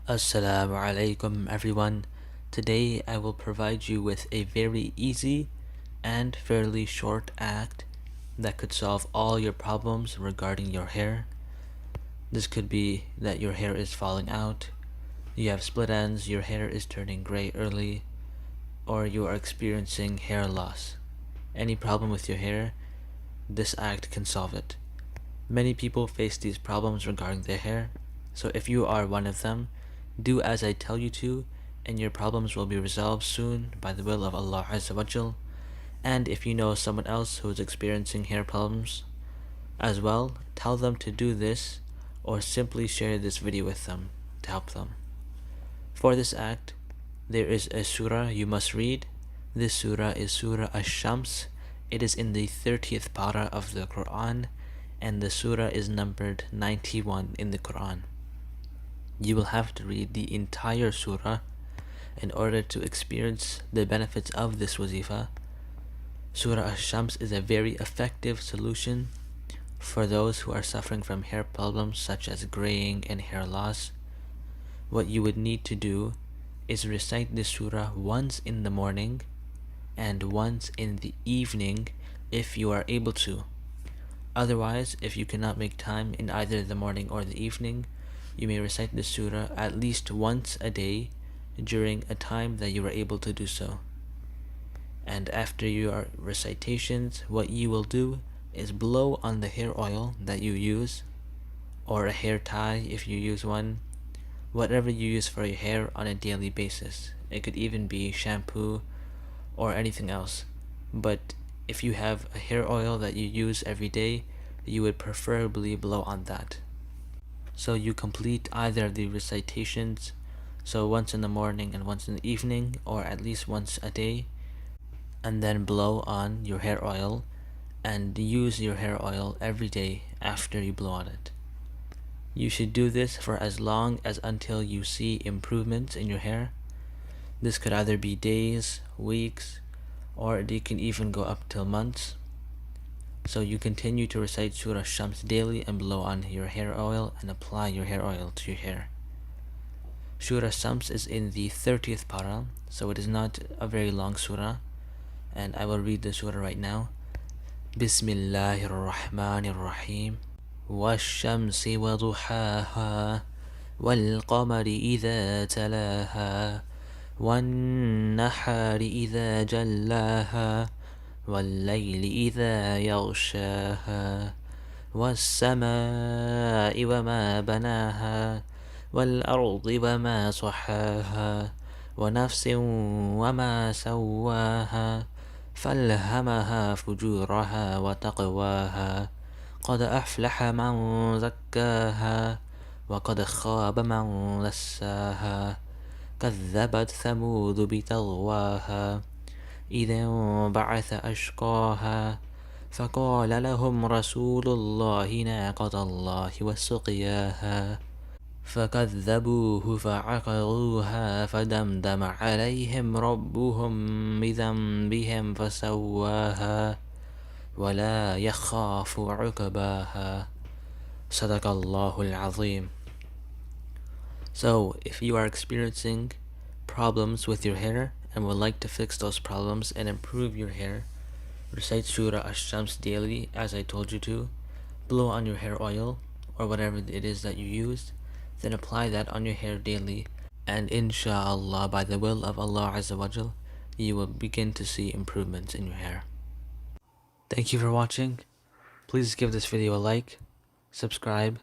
Assalamu alaikum everyone. Today I will provide you with a very easy and fairly short act that could solve all your problems regarding your hair. This could be that your hair is falling out, you have split ends, your hair is turning gray early, or you are experiencing hair loss. Any problem with your hair, this act can solve it. Many people face these problems regarding their hair, so if you are one of them, do as I tell you to, and your problems will be resolved soon by the will of Allah Azza wa Jal. And if you know someone else who is experiencing hair problems as well, tell them to do this, or simply share this video with them to help them. For this act, there is a surah you must read. This surah is Surah Ash-Shams. It is in the 30th para of the Quran, and the surah is numbered 91 in the Quran. You will have to read the entire surah in order to experience the benefits of this wazifa. Surah Ash-Shams is a very effective solution for those who are suffering from hair problems such as graying and hair loss. What you would need to do is recite this surah once in the morning and once in the evening if you are able to. Otherwise, if you cannot make time in either the morning or the evening, you may recite the surah at least once a day during a time that you are able to do so. And after your recitations, what you will do is blow on the hair oil that you use, or a hair tie if you use one, whatever you use for your hair on a daily basis. It could even be shampoo or anything else. But if you have a hair oil that you use every day, you would preferably blow on that. So you complete either the recitations, so once in the morning and once in the evening, or at least once a day, and then blow on your hair oil and use your hair oil every day after you blow on it. You should do this for as long as until you see improvements in your hair. This could either be days, weeks, or it can even go up till months. So you continue to recite Surah Shams daily and blow on your hair oil and apply your hair oil to your hair. Surah Shams is in the 30th para, so it is not a very long surah, and I will read the surah right now. Bismillahir Rahmanir Rahim. والشمس وضحاها والقمر إذا تلاها والنحار إذا جلاها والليل إذا يغشاها والسماء وما بناها والأرض وما صحاها ونفس وما سواها فألهمها فجورها وتقواها قد أفلح من زكاها وقد خاب من دساها كذبت ثمود بطغواها إذ انبعث أشقاها فقال لهم رسول الله ناقة الله وسقياها فكذبوه فعقروها فدمدم عليهم ربهم بذنبهم فسواها ولا يخاف عقباها صدق الله العظيم. So, if you are experiencing problems with your hair and would like to fix those problems and improve your hair, recite Surah Ash-Shams daily as I told you to, blow on your hair oil or whatever it is that you used, then apply that on your hair daily, and inshallah, by the will of Allah Azza wa Jal, you will begin to see improvements in your hair. Thank you for watching. Please give this video a like, subscribe,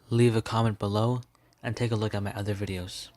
leave a comment below, and take a look at my other videos.